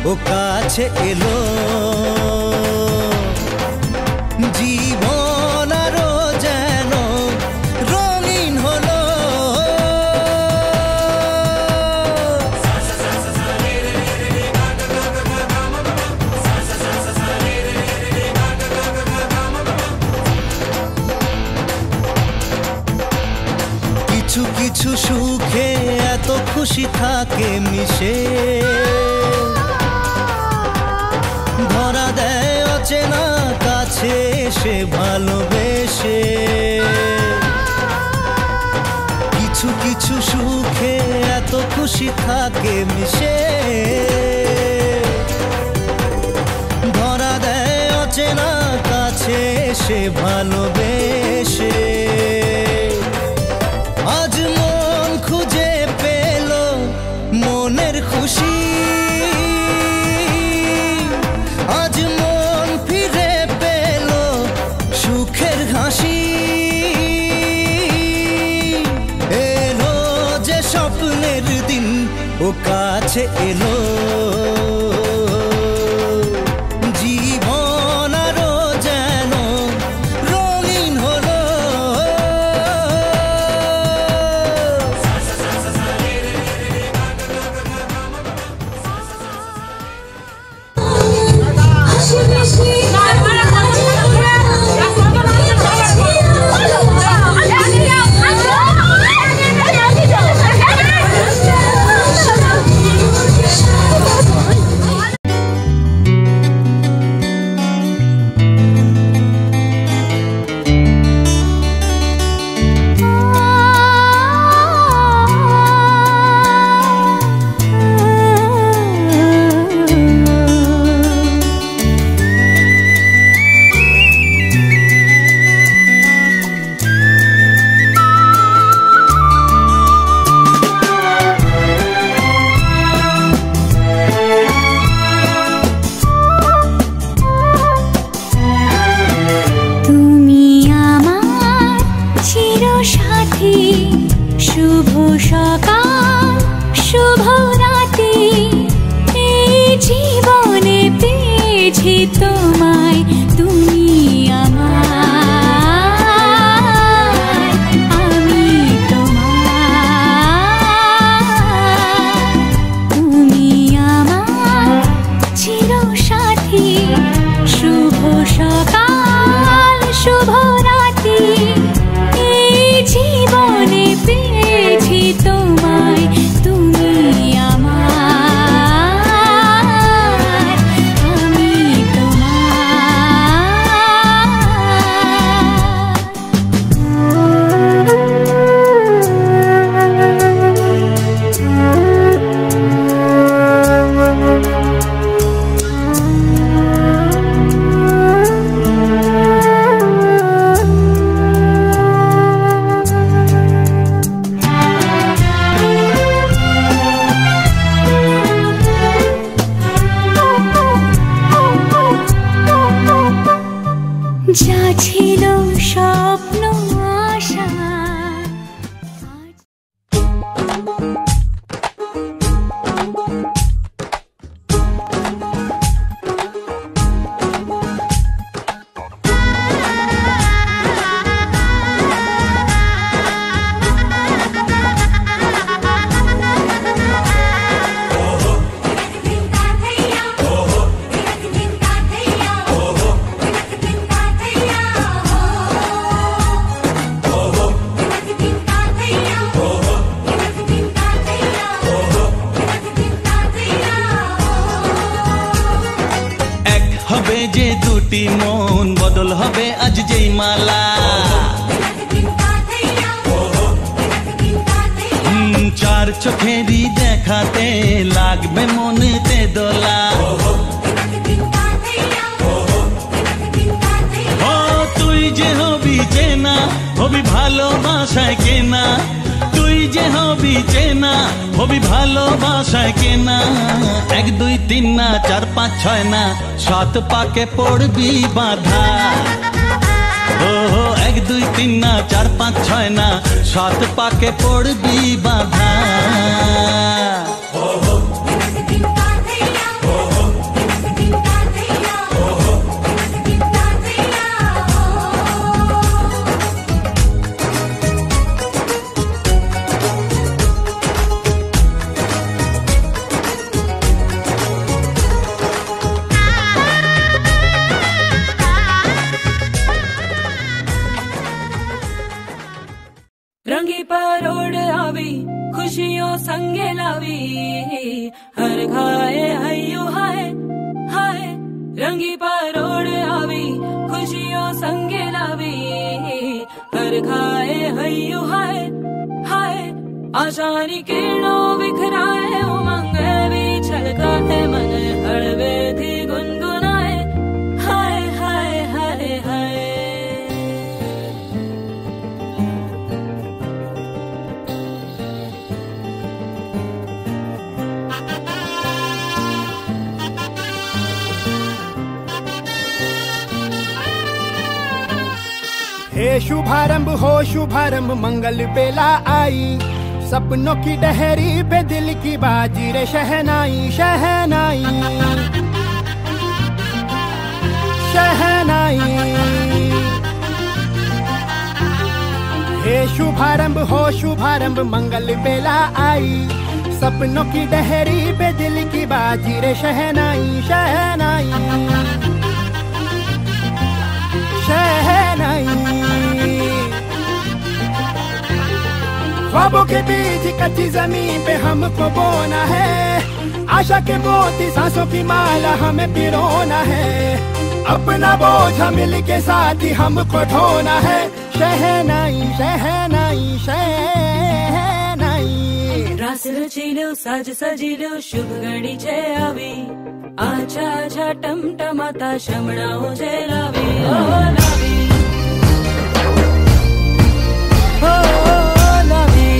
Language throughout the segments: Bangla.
ও কাছে এলো জীবন আরো যেন রঙিন হলো কিছু কিছু সুখে এত খুশি থাকে মিশে ধরা দেয় অচেনা কাছে সে ভালোবেসে কিছু কিছু সুখে এত খুশি থাকে মিশে ধরা দেয় অচেনা কাছে সে ভালোবেসে আজ মন খুঁজে পেল মনের খুশি আজ মন ফিরে পেল সুখের হাসি এলো যে স্বপ্নের দিন ও কাছে এলো জীবন আরো যেন রঙিন হলো শুভ সকাল শুভ রাতি এই জীবনে পেয়েছি তোমায় তুমি আমার আমি তোমার তুমি আমার চিরসাথী শুভ সকাল শুভ রাতি এই জীবনে পেয়েছি তোমায় তুমি আমার আমি যা ছিল স্বপ্ন আশা যে দুটি মন বদল হবে আজ যেই মালা চার চোখেরই দেখাতে লাগবে মনেতে দোলা ও তুই যে হবি চেনা হবি ভালোবাসায় কেনা তুই যে হবি চেনা হবি ভালোবাসায় কেনা 1 2 3 না 4 5 6 না 7 পাকে পড়বি বাধা ও 1 2 3 না 4 5 6 না 7 পাকে পড়বি বাধা आवी खुशियों संगे लावी हर घाए हयू हाय हाय रंगी परोड़ आवी खुशियों संगे लावी हर घाए हयू हाय हाय आशानी किरणों बिखराए उमंग भी छलकाते मन हड़वे थी गुनगुनाए हाय हाय हाय हाय हे शुभारंभ हो शुभारंभ मंगल बेला आई सपनों की डहरी पे दिल की बाजी रे शहनाई शहनाई शहनाई हे शुभारंभ हो शुभारंभ मंगल बेला आई सपनों की डहरी पे दिल की बाजी रे शहनाई शहनाई शहनाई ख्वाबों के बीच कच्ची जमीन पे हमको बोना है आशा के मोती सांसों की माला हमें पिरोना है अपना बोझ मिल के साथ ही हमको ढोना है शहनाई शहनाई शहनाई रास रचिलो साज सजिलो शुभ घड़ी छे आवी आछा आछा टमटमाता शमणाओ छे लावी ओ लावी ओ लावी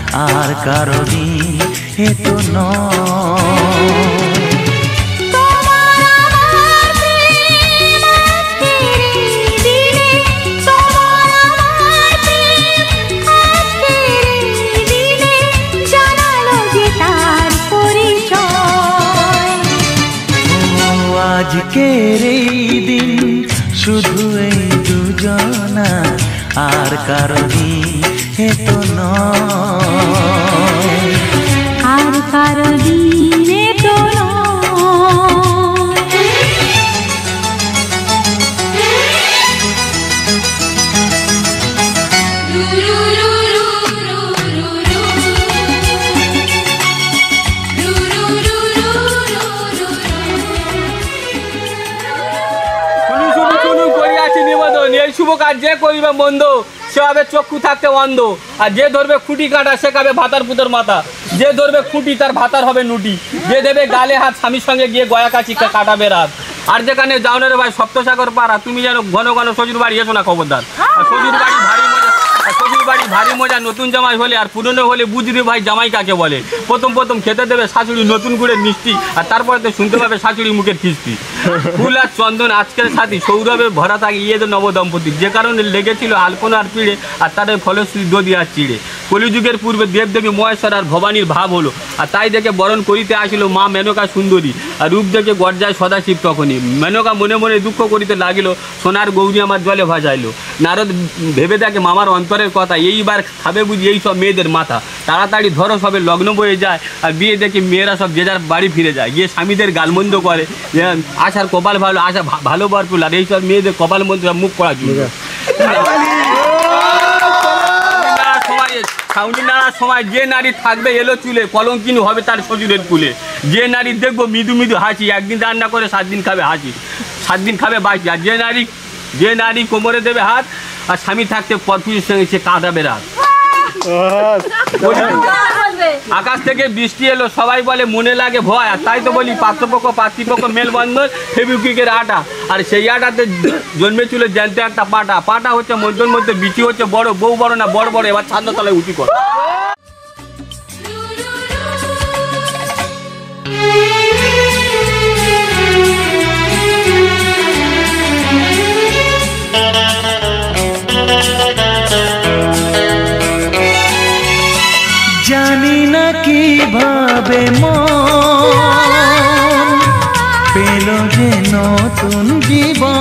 আর কারো দিন এ তো আজকের এই দিন শুধু এই দুজনা আর কারো দিন এ তো নয় আর কারো দিন এ তো শুভ কার্যে করিবে মন্দ সে হবে চক্ষু থাকতে অন্ধ আর যে ধরবে খুঁটি কাটা সে খাবে ভাতার পুতর মাথা যে ধরবে খুঁটি তার ভাতার হবে নুটি যে দেবে গালে হাত স্বামীর সঙ্গে গিয়ে গয়া কাছি কাটাবে রাত আর যেখানে যাও না রে ভাই সপ্তসাগর পাড়া তুমি যেন ঘন ঘন শ্বশুর বাড়ি এসো না খবরদার আর শ্বশুর বাড়ি ভারী মজা শ্বশুর বাড়ি ভারী মজা নতুন জামাই হলে আর পুরনো হলে বুঝবে ভাই জামাই কাকে বলে প্রথম প্রথম খেতে দেবে শাশুড়ি নতুন করে মিষ্টি আর তারপরে তো শুনতে পাবে শাশুড়ি মুখের খিস্তি ফুল আর চন্দন আজকের সাথী সৌরভে ভরা থাকে ইয়ে নবদম্পতি যে কারণে লেগেছিল আলপনা আর পিড়ে আর তাদের ফলশ্রী দদি আর চিড়ে কলিযুগের পূর্বে দেবদেবী মহেশ্বর আর ভবানীর ভাব হলো, আর তাই দেখে বরণ করিতে আসিল মা মেনকা সুন্দরী, আর রূপ দেখে গর্জায় সদাশিব তখনই। মেনকা মনে মনে দুঃখ করিতে লাগিল, সোনার গৌরী আমার জলে ভাসাইল। নারদ ভেবে দেখে মামার অন্তরের কথা, এইবার খাবে বুঝি এই সব মেয়েদের মাথা। তাড়াতাড়ি ধরো সবে লগ্ন বয়ে যায়, আর বিয়ে দেখে মেয়েরা সব যে যার বাড়ি ফিরে যায়, গিয়ে স্বামীদের গালমন্দ করে, আশার কপাল ভালো, আশা ভালো বরফুল, আর এইসব মেয়েদের কপাল মন্দ মুখ করা জুড়ে। ছাউনি নাড়ার সময় যে নারী থাকবে এলো চুলে, কলঙ্কিনী হবে তার শ্বশুরের কুলে। যে নারী দেখবো মৃদু মৃদু হাসি, একদিন রান্না করে 7 দিন খাবে হাসি, 7 দিন খাবে বাসি। আর যে নারী কোমরে দেবে হাত, আর স্বামী থাকতে পরপুরের সঙ্গে সে কাঁদাবে রাত। আকাশ থেকে বৃষ্টি এলো, সবাই বলে মনে লাগে ভয়, আর তাই তো বলি পাত্রপক্ষ পাত্রীপক্ষ মেলবন্ধন ফেবিকুইকের আটা, আর সেই আটাতে জন্মেছিল জ্যান্ত একটা পাটা। পাটা হচ্ছে মধ্যের মধ্যে, বিচি হচ্ছে বড়, বউ বড় না বড় বড়, এবার ছাদ তলায় উঁচি কর। জানি না কিভাবে মন পেল যে নতুন জীবন,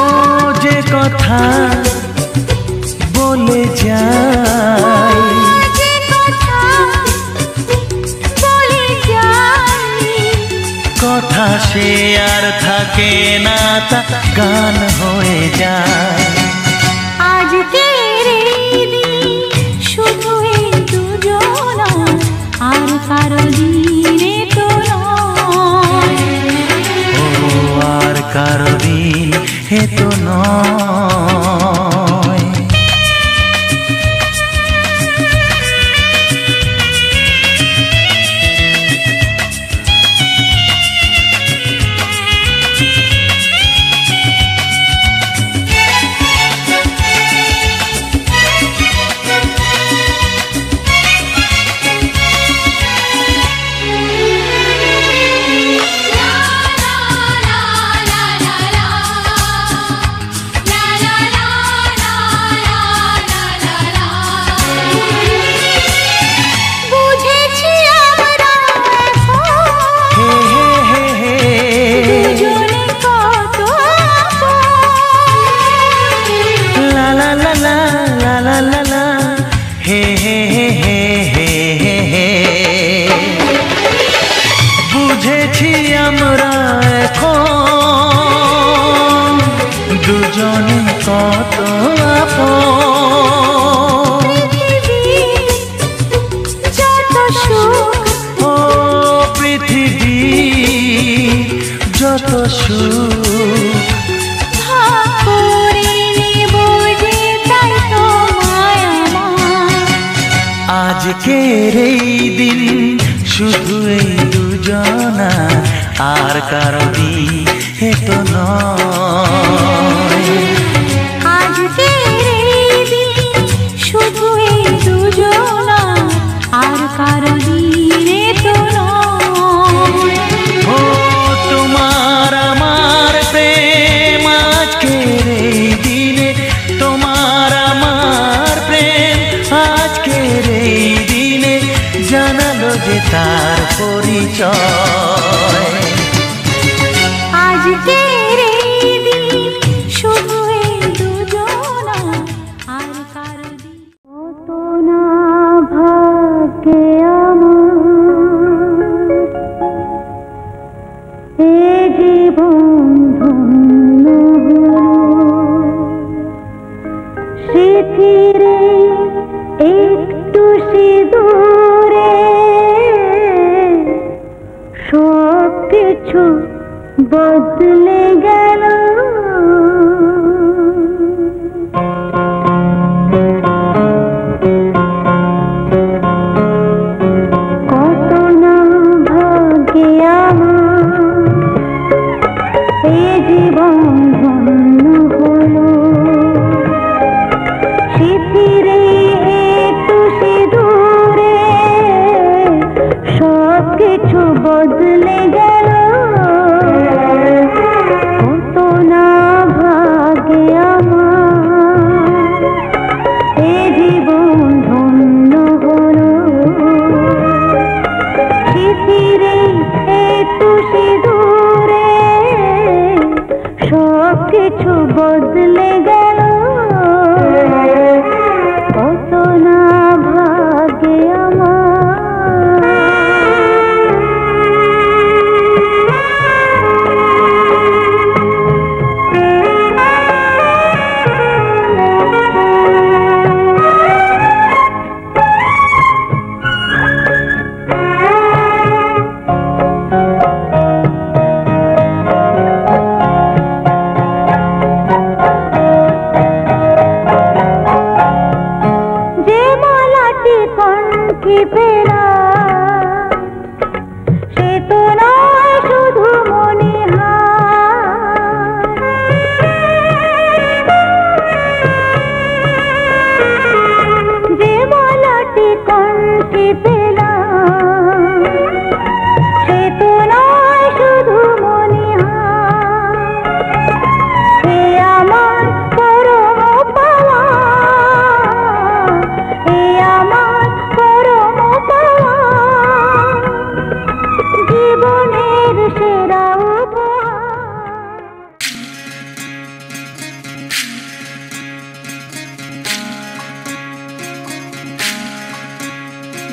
ও যে কথা বলে যাই, কথা সে আর থাকে না, তা গান হয়ে যায়। আজকের এই দিন শুধু এই দুজনা, আর কারো দিনে তো নয়, ও আর কারো দিন হে তো নয়। বুঝেছি আমরা এখন দুজনে কত আপন, যত সুখ ও পৃথিবী যত সুখ ভাগ করে নেব যে, তাই তো মায়া আমার। আজকের এই দিন শুধু এই দুজনা, আর কারো দিন হে তো নয়। আজকের এই দিন শুধু এই দুজনা, আর কারো দিনে তো নয়। ও তোমার আমার প্রেম আজকের এই দিনে, তোমার আমার প্রেম আজকের এই দিনে জানালো যে তার পরিচয়। আজকের এই দিন শুধু এই দুজনা, আর কারো দিন কত না ভাগ্যে আমার, এ জীবন ধন্য হলো। স্মৃতির একটু সিঁদুরে সব কিছু বদলে গেল। কত না ভাগ্যে আমার, এ জীবন ধন্য হলো। একটু সিঁদুরে সব কিছু বদলে গেল কত না ভাগ্যে আমার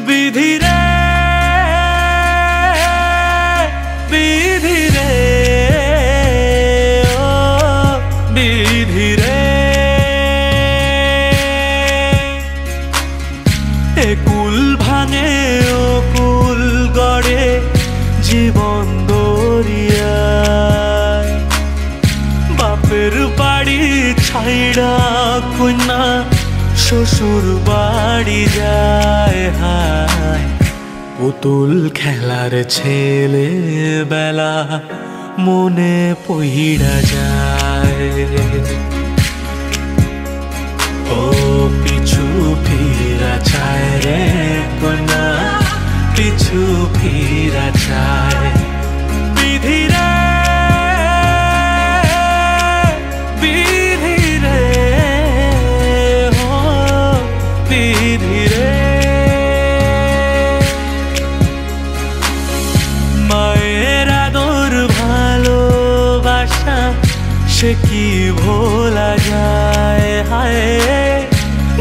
বিধি রে বিধি রে ও বিধি রে এ কুল ভাঙে ও কুল গড়ে জীবন দরিয়ায় বাপের বাড়ি ছাইড়া কন্যা শ্বশুর বাড়ি যায় হায় পুতুল খেলার ছেলে বেলা মনে পইড়া যায় ও পিছু ফিরা চায় রে কন্যা পিছু ফিরা চায় বিধি রে সে কি ভোলা যায় হায়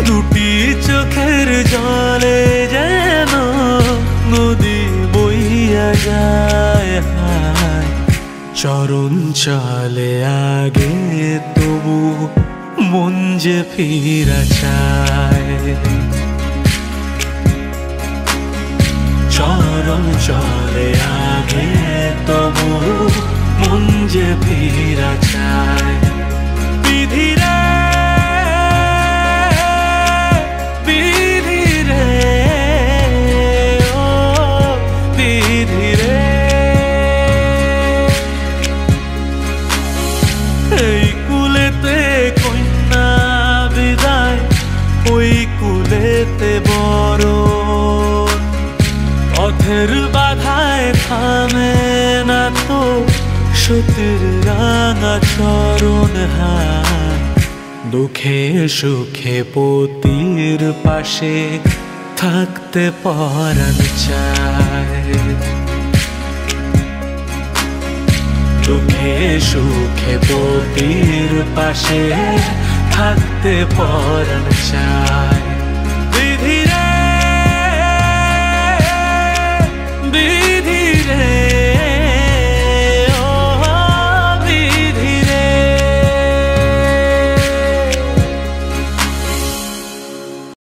দুটি চোখের জলে যেন নদী বইয়া যায় হায় চরণ চলে আগে তবু মন যে ফিরা চায় চরণ চলে আগে তবু মন যে ফিরা চায় বিধি রে বিধি রে ও বিধি রে এই কুলেতে কন্যা বিদায় ওই কুলেতে বড় পথের বাধায় থামে না তো সতীর রাঙা চরণ হায় দুঃখে সুখে পতির পাশে থাকতে পরাণ চায় দুঃখে সুখে পতির পাশে থাকতে পরাণ চায়